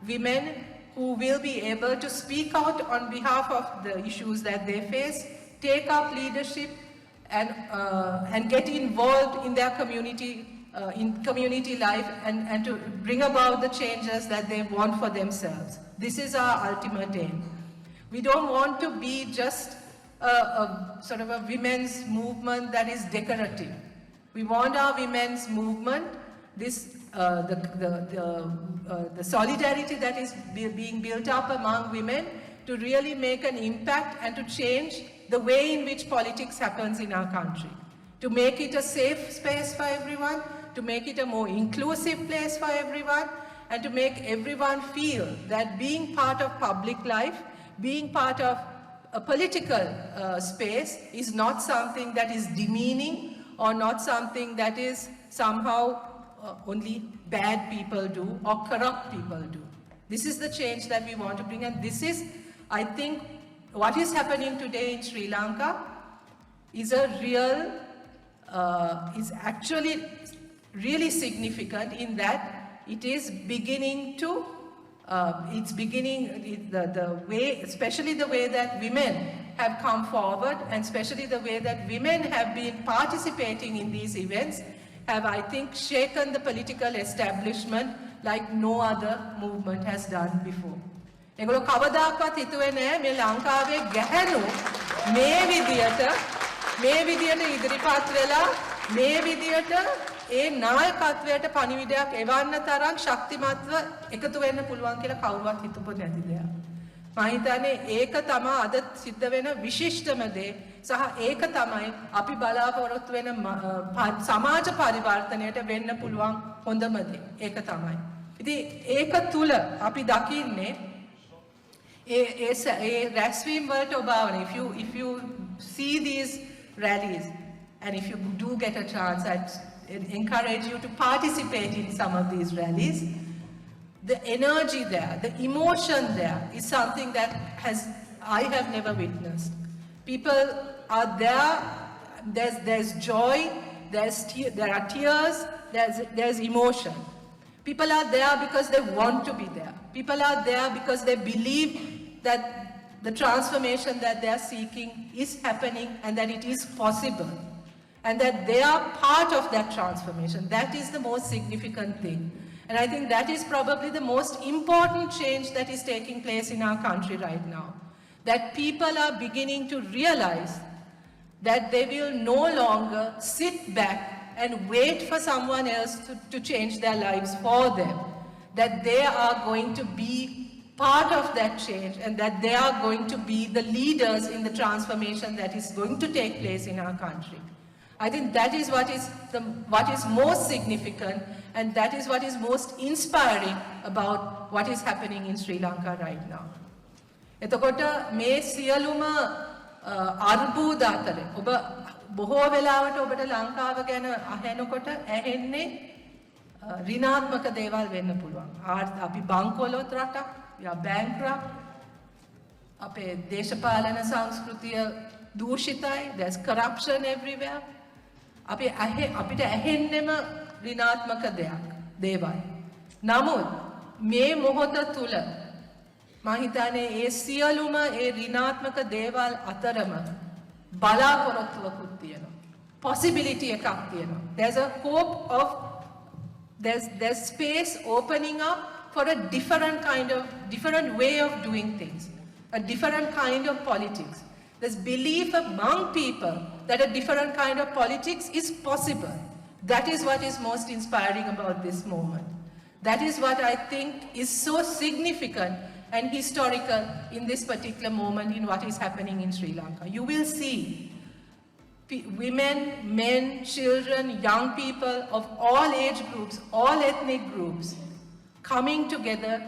women who will be able to speak out on behalf of the issues that they face, take up leadership and get involved in their community life and to bring about the changes that they want for themselves. This is our ultimate aim. We don't want to be just a sort of a women's movement that is decorative. We want our women's movement, the solidarity that is being built up among women, to really make an impact and to change the way in which politics happens in our country. To make it a safe space for everyone, to make it a more inclusive place for everyone, and to make everyone feel that being part of public life, being part of a political space is not something that is demeaning or not something that is somehow only bad people do or corrupt people do. This is the change that we want to bring, and this is, I think, what is happening today in Sri Lanka is a real, is actually really significant in that it is beginning to, the way, especially the way that women have come forward, and especially the way that women have been participating in these events, have, I think, shaken the political establishment like no other movement has done before. ඒගොල්ලෝ කවදාකවත් හිතුවේ නෑ මේ ලංකාවේ ගැහැණු මේ විදියට ඉදිරිපත් වෙලා මේ විදියට ඒ නායකත්වයට පණිවිඩයක් එවන්න තරම් ශක්තිමත්ව එකතු වෙන්න පුළුවන් කියලා කවුරුවත් හිතපො නැති දෙයක්. මම හිතන්නේ ඒක තමයි අද සිද්ධ වෙන විශිෂ්ටම දේ සහ ඒක තමයි අපි බලාපොරොත්තු වෙන සමාජ පරිවර්තනයට වෙන්න පුළුවන් හොඳම දේ. ඒක තමයි. ඉතින් ඒක තුල අපි දකින්නේ රැස්වීම් වලට ඔබාවන. If you see these rallies and if you do get a chance, I'd encourage you to participate in some of these rallies. The energy there, the emotion there is something that I have never witnessed. People are there, there's joy, there are tears, there's emotion. People are there because they want to be there. People are there because they believe that the transformation that they are seeking is happening and that it is possible. And that they are part of that transformation. That is the most significant thing. And I think that is probably the most important change that is taking place in our country right now. That people are beginning to realize that they will no longer sit back and wait for someone else to change their lives for them. That they are going to be part of that change and that they are going to be the leaders in the transformation that is going to take place in our country. I think that is what is most significant, and that is what is most inspiring about what is happening in Sri Lanka right now. එතකොට මේ සියලුම අර්බුද අතර ඔබ බොහෝ වෙලාවට ඔබට ලංකාව ගැන අහනකොට ඇහෙන්නේ ඍණාත්මක දේවල් වෙන්න පුළුවන්. අපි බංකොලොත් රටක්, යා bankrupt. අපේ දේශපාලන සංස්කෘතිය දූෂිතයි. There's corruption everywhere. අපිට ඇහෙන්නෙම ඍණාත්මක දේවල්. නමුත් මේ මොහොත තුල මම හිතන්නේ ඒ සියලුම ඒ ඍණාත්මක දේවල් අතරම බලාපොරොත්තුවකුත් තියෙනවා. Possibility එකක් තියෙනවා. There's a hope of there's space opening up for a different way of doing things, a different kind of politics. There's belief among people that a different kind of politics is possible. That is what is most inspiring about this moment. That is what I think is so significant and historical in this particular moment in what is happening in Sri Lanka. You will see women, men, children, young people of all age groups, all ethnic groups coming together,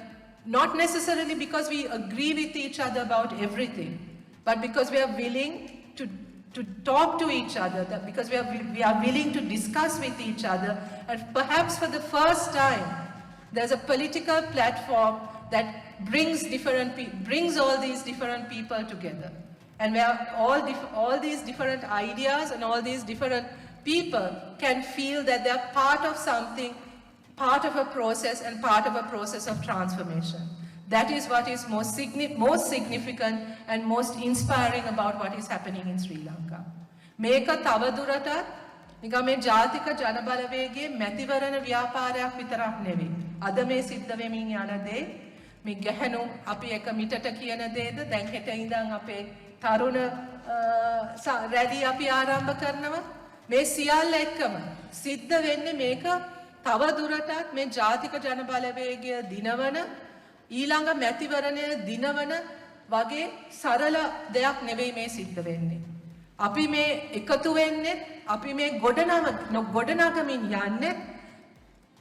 not necessarily because we agree with each other about everything, but because we are willing to talk to each other, because we are willing to discuss with each other, and perhaps for the first time, there's a political platform that brings all these different people together. And where all these different ideas and all these different people can feel that they're part of something, part of a process and part of a process of transformation. That is what is most significant and most inspiring about what is happening in Sri Lanka. මේක තවදුරටත් නිකන් මේ ජාතික ජනබලවේගයේ මැතිවරණ ව්‍යාපාරයක් විතරක් නෙවෙයි. අද මේ සිද්ධ වෙමින් යන දේ මේ ගැහණු අපි එක මිටට කියන දේද දැන් හෙට ඉඳන් අපේ තරුණ රැලි අපි ආරම්භ කරනවා. මේ සියල්ල එක්කම සිද්ධ වෙන්නේ මේක තවදුරටත් මේ ජාතික ජනබලවේගය දිනවන ඊළඟ මැතිවරණය දිනවන වගේ සරල දෙයක් නෙවෙයි මේ සිද්ධ වෙන්නේ. අපි මේ එකතු වෙන්නේ අපි මේ ගොඩනගමින් යන්නේ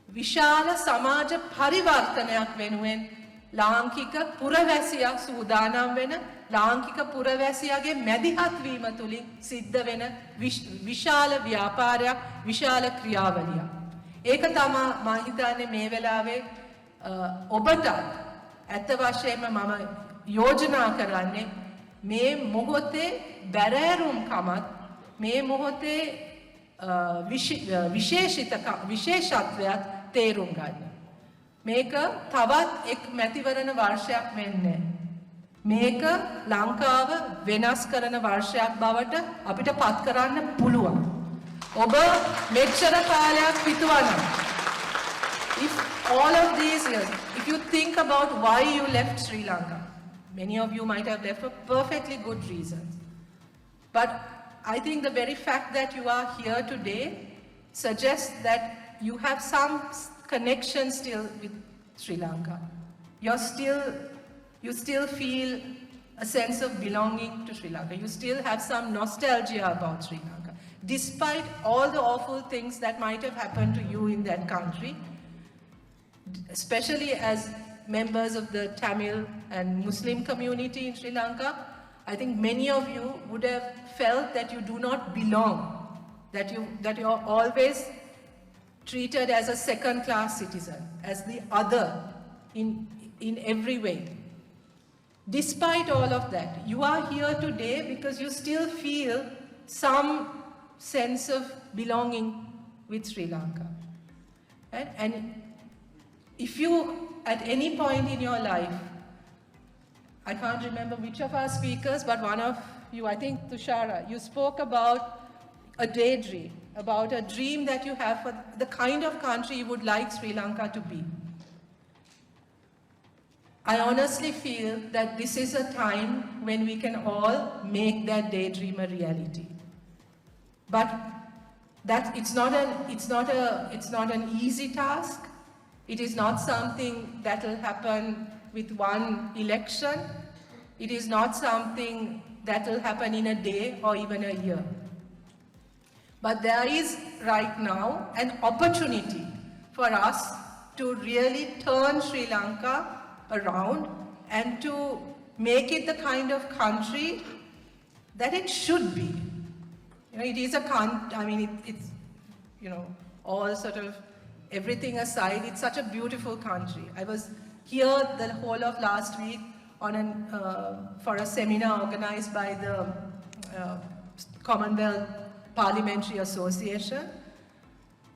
විශාල සමාජ පරිවර්තනයක් වෙනුවෙන් ලාංකික පුරවැසියා සූදානම් වෙන ලාංකික පුරවැසියාගේ මැදිහත් වීම තුලින් සිද්ධ වෙන විශාල ව්‍යාපාරයක් විශාල ක්‍රියාවලියක්. ඒක තමා මා හිතන්නේ මේ වෙලාවේ ඔබට ඇත්ත වශයෙන්ම මම යෝජනා කරන්නේ මේ මොහොතේ බැරෑරුම්කමත් මේ මොහොතේ විශේෂත්වයක් තේරුම් ගන්න. මේක තවත් එක් මැතිවරණ වර්ෂයක් වෙන්නේ. මේක ලංකාව වෙනස් කරන වර්ෂයක් බවට අපිට පත් කරන්න පුළුවන්. ඔබ මෙච්චර කාලයක් හිතුවනම් if all of these years, if you think about why you left Sri Lanka, many of you might have left for perfectly good reasons. But I think the very fact that you are here today suggests that you have some connection still with Sri Lanka. You still feel a sense of belonging to Sri Lanka. You still have some nostalgia about Sri Lanka. Despite all the awful things that might have happened to you in that country, especially as members of the Tamil and Muslim community in Sri Lanka, I think many of you would have felt that you do not belong, that you are always treated as a second-class citizen, as the other in every way. Despite all of that, you are here today because you still feel some sense of belonging with Sri Lanka. Right? And if you, at any point in your life, I can't remember which of our speakers, but one of you, I think Tushara, you spoke about a daydream, about a dream that you have for the kind of country you would like Sri Lanka to be. I honestly feel that this is a time when we can all make that daydream a reality. But it's not an easy task. It is not something that will happen with one election. It is not something that will happen in a day or even a year. But there is right now an opportunity for us to really turn Sri Lanka around and to make it the kind of country that it should be. You know, it is a country, I mean, it's, you know, all sort of everything aside, it's such a beautiful country. I was here the whole of last week on for a seminar organized by the Commonwealth Parliamentary Association.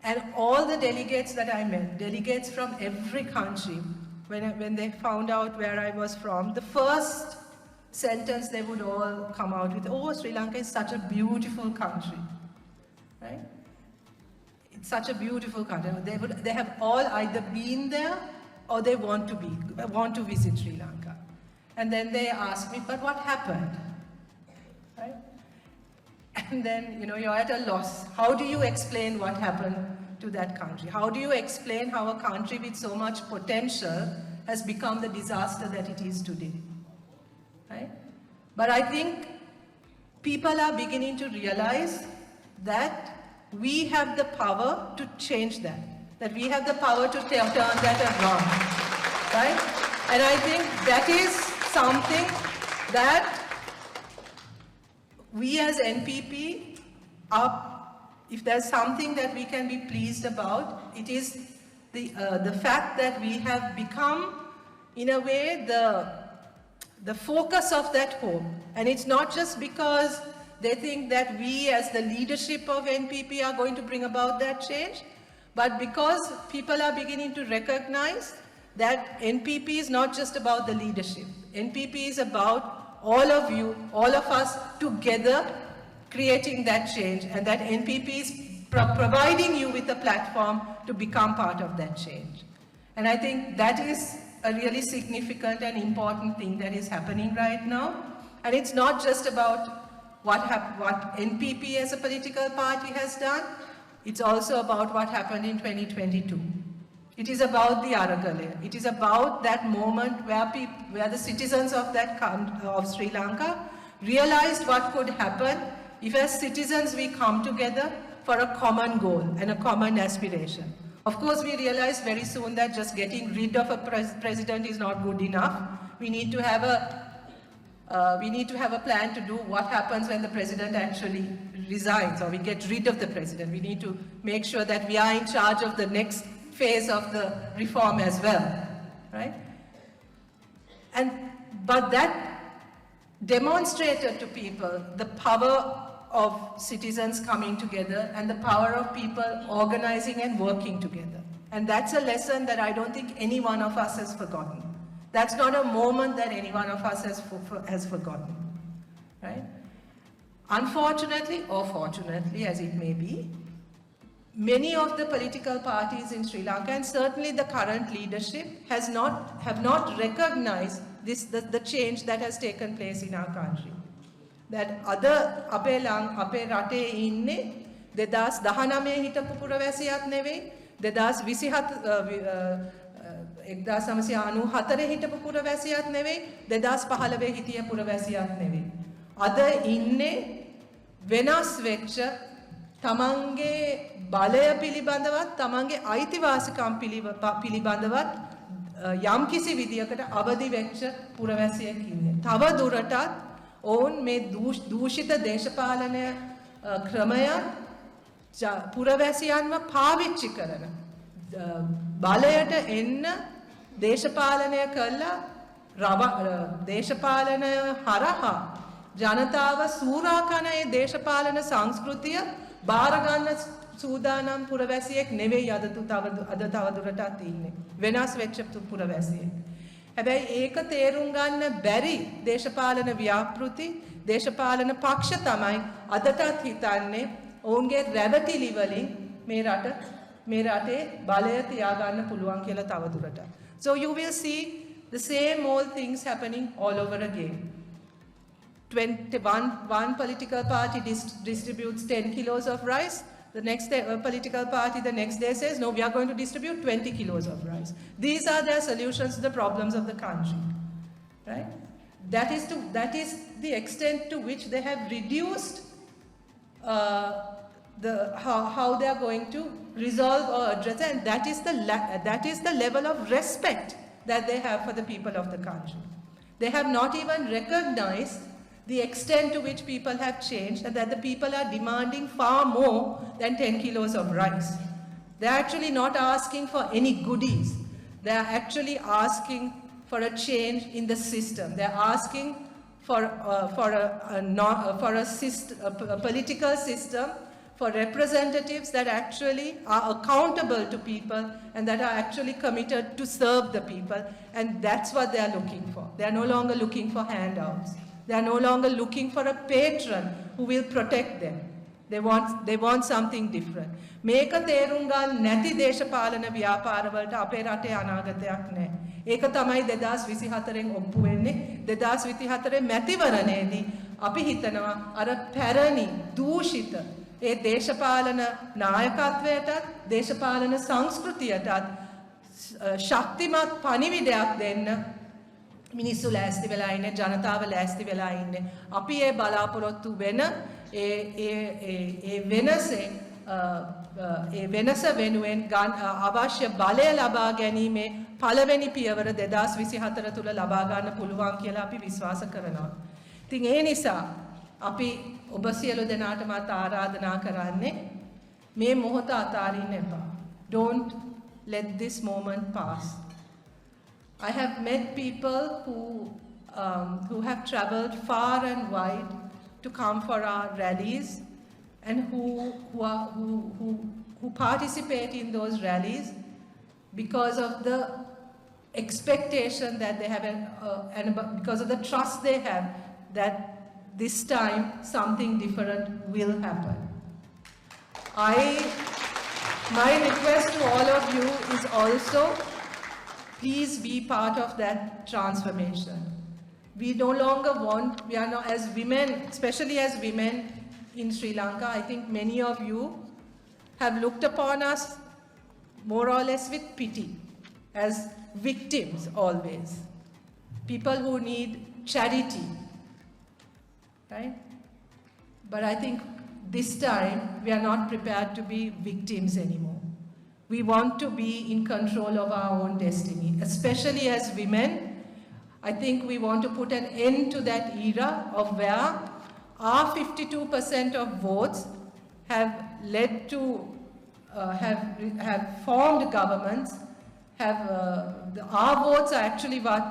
And all the delegates that I met, delegates from every country, when they found out where I was from, the first sentence they would all come out with, oh, Sri Lanka is such a beautiful country, right? It's such a beautiful country. They have all either been there or they want to visit Sri Lanka. And then they ask me, but what happened, right? And then, you know, you're at a loss. How do you explain what happened to that country? How do you explain how a country with so much potential has become the disaster that it is today, right? But I think people are beginning to realize that we have the power to change that we have the power to turn that around, right? And I think that is something that we as NPP are, if there's something that we can be pleased about, it is the fact that we have become, in a way, the focus of that hope. And it's not just because they think that we as the leadership of NPP are going to bring about that change, but because people are beginning to recognize that NPP is not just about the leadership. NPP is about all of you, all of us together creating that change, and that NPP is providing you with a platform to become part of that change. And I think that is a really significant and important thing that is happening right now. And it's not just about what NPP as a political party has done, it's also about what happened in 2022. It is about the Aragale. It is about that moment where the citizens of Sri Lanka realized what could happen if as citizens we come together for a common goal and a common aspiration. Of course, we realized very soon that just getting rid of a president is not good enough. We need to have We need to have a plan to do what happens when the president actually resigns or we get rid of the president. We need to make sure that we are in charge of the next phase of the reform as well, right? But that demonstrated to people the power of citizens coming together and the power of people organizing and working together. And that's a lesson that I don't think any one of us has forgotten. That's not a moment that any one of us has forgotten, right? Unfortunately, or fortunately, as it may be, many of the political parties in Sri Lanka, and certainly the current leadership, have not recognized the change that has taken place in our country. That other අපේ රටේ ඉන්නේ 2019 හිටපු පුරවැසියත් නෙවෙයි 1994 හිටපු පුරවැසියත් නෙවෙයි 2015 හිටිය පුරවැසියත් නෙවෙයි. අද ඉන්නේ වෙනස් වෙච්ච තමන්ගේ බලය පිළිබඳවත් තමන්ගේ අයිතිවාසිකම් පිළිබඳවත් යම්කිසි විදියකට අවදි වෙච්ච පුරවැසියෙක් ඉන්නේ. තව දුරටත් ඔවුන් මේ දූෂිත දේශපාලනය ක්‍රමය පුරවැසියන්ව පාවිච්චි කරන බලයට එන්න දේශපාලනය කළා දේශපාලනය හරහා ජනතාව සූරාකන ඒ දේශපාලන සංස්කෘතිය බාර ගන්න සූදානම් පුරවැසියෙක් නෙවෙයි අද තවදුරටත් ඉන්නේ වෙනස් වෙච්ච පුරවැසියෙක්. හැබැයි ඒක තේරුම් ගන්න බැරි දේශපාලන ව්‍යාපෘති දේශපාලන පක්ෂ තමයි අදටත් හිතන්නේ ඔවුන්ගේ රැවටිලි වලින් මේ රටේ බලය තියාගන්න පුළුවන් කියලා තවදුරටත්. So you will see the same old things happening all over again. One political party distributes 10 kilos of rice. The next political party the next day says, no, we are going to distribute 20 kilos of rice. These are their solutions to the problems of the country, right? That is the extent to which they have reduced how they are going to resolve or address it, and that is the level of respect that they have for the people of the country. They have not even recognized the extent to which people have changed and that the people are demanding far more than 10 kilos of rice. They're actually not asking for any goodies. They're actually asking for a change in the system. They're asking for a political system, for representatives that actually are accountable to people and that are actually committed to serve the people. And that's what they are looking for. They are no longer looking for handouts. They are no longer looking for a patron who will protect them. They want something different. මේක තේරුම් ගන්න නැති දේශපාලන ව්‍යාපාරවලට අපේ රටේ අනාගතයක් නැහැ. ඒක තමයි 2024න් ඔප්පු වෙන්නේ. 2024 මැතිවරණයේදී අපි හිතනවා අර පැරණි දූෂිත ඒ දේශපාලන නායකත්වයටත් දේශපාලන සංස්කෘතියටත් ශක්තිමත් පණිවිඩයක් දෙන්න මිනිස්සු ලෑස්ති වෙලා ඉන්නේ ජනතාව ලෑස්ති වෙලා ඉන්නේ අපි ඒ බලාපොරොත්තු වෙන ඒ වෙනස වෙනුවෙන් අවශ්‍ය බලය ලබා ගැනීමේ පළවෙනි පියවර 2024 තුල ලබා ගන්න පුළුවන් කියලා අපි විශ්වාස කරනවා. ඉතින් ඒ නිසා අපි ඔබ සියලු දෙනාටමත් ආරාධනා කරන්නේ මේ මොහොත අතාරින්න එපා. Don't let this moment pass. I have met people who have traveled far and wide to come for our rallies and who participate in those rallies because of the expectation that they have and because of the trust they have that this time something different will happen. My request to all of you is also, please be part of that transformation. We no longer want, we are not, as women, especially as women in Sri Lanka, I think many of you have looked upon us more or less with pity, as victims always. People who need charity, right? But I think this time we are not prepared to be victims anymore. We want to be in control of our own destiny, especially as women. I think we want to put an end to that era of where our 52% of votes have led to, have formed governments, our votes are actually what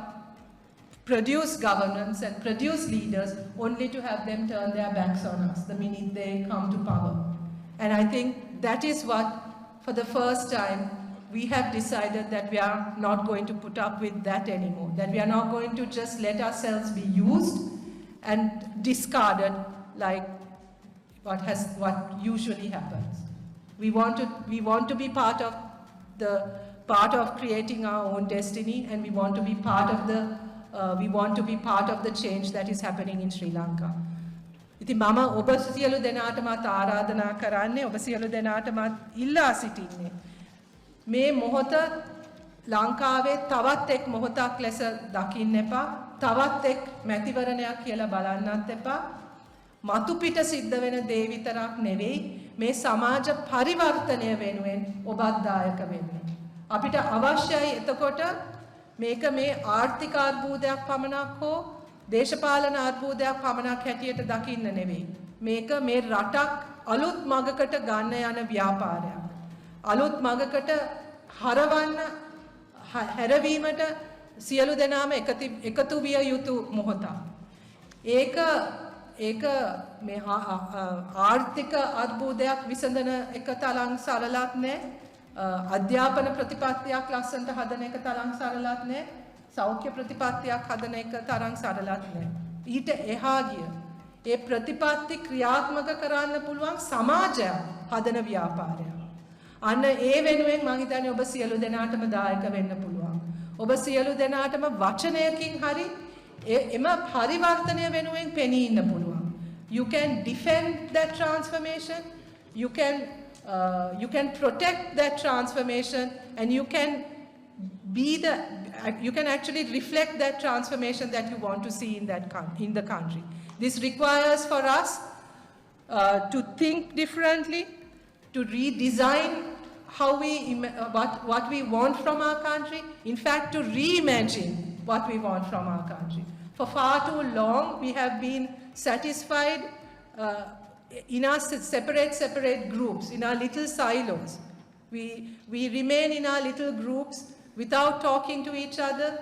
produce governance and produce leaders, only to have them turn their backs on us the minute they come to power. And I think that is what, for the first time, we have decided that we are not going to put up with that anymore, that we are not going to just let ourselves be used and discarded like what usually happens. We want to be part of creating our own destiny, and we want to be part of the change that is happening in Sri Lanka. ඉතින් මම ඔබ සියලු දෙනාටමත් ආරාධනා කරන්නේ, ඔබ සියලු දෙනාටමත් ඉල්ලා සිටින්නේ මේ මොහොත ලංකාවේ තවත් එක් මොහොතක් ලෙස දකින්න එපා, තවත් එක් මැතිවරණයක් කියලා බලන්නත් එපා. මතු පිට සිද්ධ වෙන දේ විතරක් නෙවෙයි, මේ සමාජ පරිවර්තනය වෙනුවෙන් ඔබත් දායක වෙන්න. අපිට අවශ්‍යයි එතකොට මේක මේ ආර්ථික අර්බුදයක් පමණක් හෝ දේශපාලන අර්බුදයක් පමණක් හැටියට දකින්න නෙවෙයි. මේක මේ රටක් අලුත් මගකට ගන්න යන ව්‍යාපාරයක්. අලුත් මගකට හරවන්න හැරවීමට සියලු දෙනාම එකතු විය යුතු මොහොතක්. ඒක මේ ආර්ථික අර්බුදයක් විසඳන එක තරම් සරලත් නෑ. අධ්‍යාපන ප්‍රතිපත්තියක් ලස්සනට හදන එක තරම් සරලත් නෑ. සෞඛ්‍ය ප්‍රතිපත්තියක් හදන එක තරම් සරලත් නෑ. ඊට එහා ගිය ඒ ප්‍රතිපත්ති ක්‍රියාත්මක කරන්න පුළුවන් සමාජයක් හදන ව්‍යාපාරයක්. අන්න ඒ වෙනුවෙන් මම හිතන්නේ ඔබ සියලු දෙනාටම දායක වෙන්න පුළුවන්. ඔබ සියලු දෙනාටම වචනයකින් හරි එම පරිවර්තනය වෙනුවෙන් පෙනී ඉන්න පුළුවන්. You can defend that transformation, you can protect that transformation, and you can actually reflect that transformation that you want to see in the country. This requires for us to think differently, to redesign what we want from our country, in fact to reimagine what we want from our country. For far too long we have been satisfied in our separate groups, in our little silos. We remain in our little groups without talking to each other,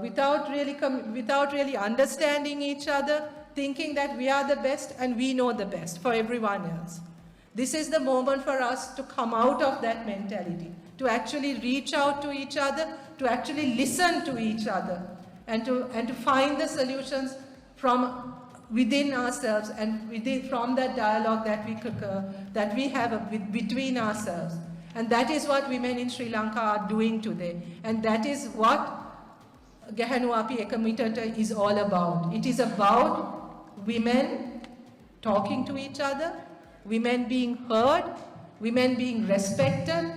without really understanding each other, thinking that we are the best and we know the best for everyone else. This is the moment for us to come out of that mentality, to actually reach out to each other, to actually listen to each other, and to find the solutions from within ourselves and from that dialogue that we have between ourselves. And that is what women in Sri Lanka are doing today. And that is what Gahanu Api Ekamitata is all about. It is about women talking to each other, women being heard, women being respected,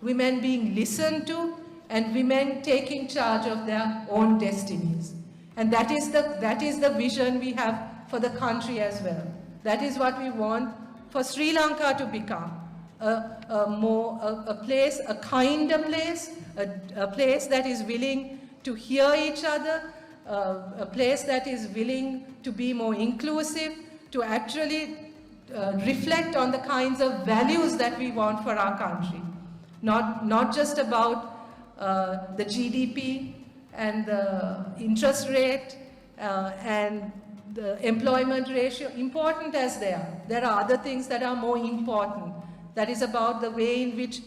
women being listened to, and women taking charge of their own destinies. And that is the vision we have for the country as well. That is what we want for Sri Lanka to become. A place, a kinder place, a place that is willing to hear each other, a place that is willing to be more inclusive, to actually reflect on the kinds of values that we want for our country. Not just about the GDP and the interest rate and the employment ratio, important as they are. There are other things that are more important. That is about the way in which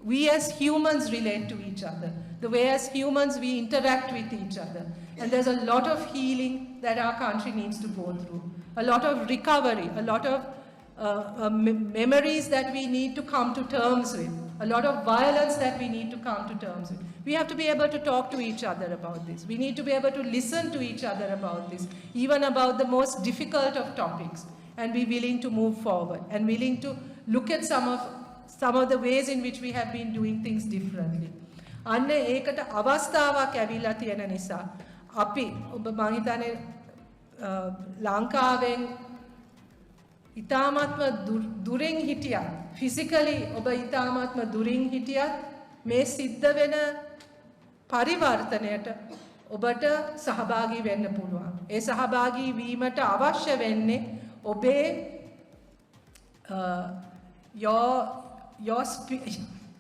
we as humans relate to each other, the way as humans we interact with each other. And there's a lot of healing that our country needs to go through, a lot of recovery, a lot of memories that we need to come to terms with, a lot of violence that we need to come to terms with. We have to be able to talk to each other about this. We need to be able to listen to each other about this, even about the most difficult of topics, and be willing to move forward and willing to look at some of the ways in which we have been doing things differently. අන්න ඒකට අවස්ථාවක් ඇවිල්ලා තියෙන නිසා අපි ඔබ මම හිතන්නේ ලංකාවෙන් ඉතාමත්ම දුරින් හිටියත් physically ඔබ ඉතාමත්ම දුරින් හිටියත් මේ සිද්ධ වෙන පරිවර්තනයට ඔබට සහභාගී වෙන්න පුළුවන්. ඒ සහභාගී වීමට අවශ්‍ය වෙන්නේ ඔබේ your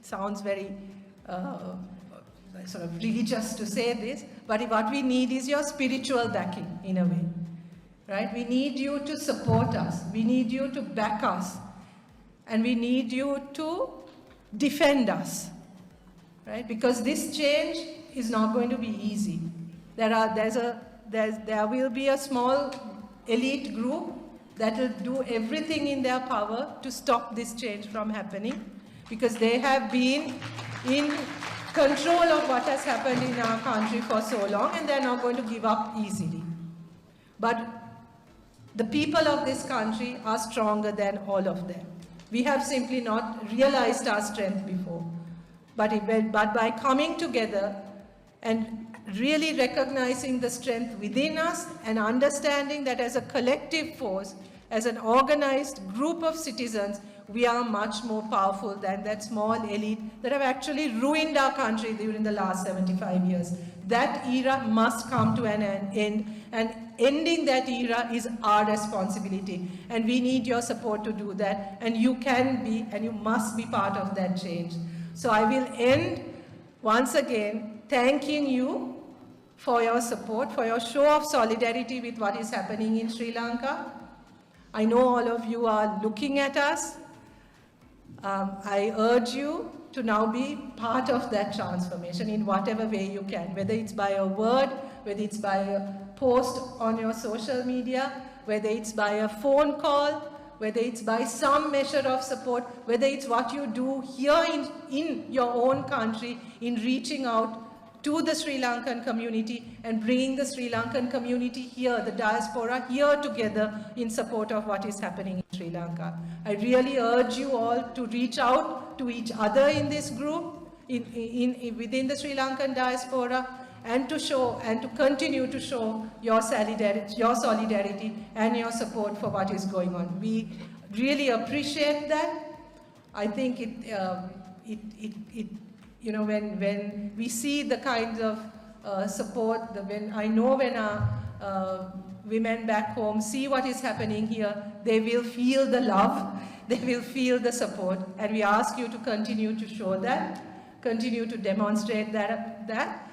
sounds very sort of religious to say this, but what we need is your spiritual backing in a way. Right? We need you to support us. We need you to back us. And we need you to defend us. Right? Because this change is not going to be easy. There will be a small elite group that will do everything in their power to stop this change from happening, because they have been in control of what has happened in our country for so long, and they're not going to give up easily. But the people of this country are stronger than all of them. We have simply not realized our strength before. But by coming together and really recognizing the strength within us and understanding that as a collective force, as an organized group of citizens, we are much more powerful than that small elite that have actually ruined our country during the last 75 years. That era must come to an end, and ending that era is our responsibility. And we need your support to do that, and you can be and you must be part of that change. So I will end once again thanking you for your support, for your show of solidarity with what is happening in Sri Lanka. I know all of you are looking at us. I urge you to now be part of that transformation in whatever way you can, whether it's by a word, whether it's by a post on your social media, whether it's by a phone call, whether it's by some measure of support, whether it's what you do here in your own country in reaching out to the Sri Lankan community and bringing the Sri Lankan community here, the diaspora here together in support of what is happening in Sri Lanka. I really urge you all to reach out to each other in this group, within the Sri Lankan diaspora, and to show and to continue to show your solidarity and your support for what is going on. We really appreciate that. I think when we see the kinds of support, when our women back home see what is happening here, they will feel the love, they will feel the support, and we ask you to continue to show that, continue to demonstrate that,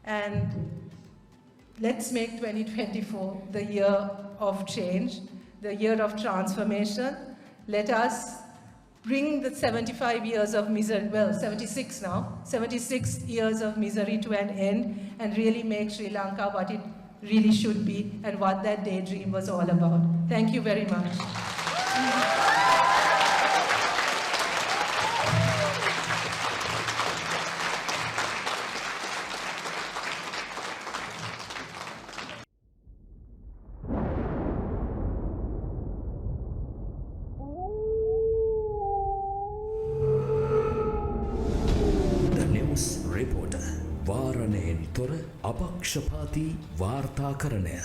and let's make 2024 the year of change, the year of transformation. Let us bring the 75 years of misery, well, 76 now, 76 years of misery to an end, and really make Sri Lanka what it really should be and what that daydream was all about. Thank you very much. රිපෝටර් වාරණයෙන් තොර අපක්ෂපාතී වාර්තාකරණය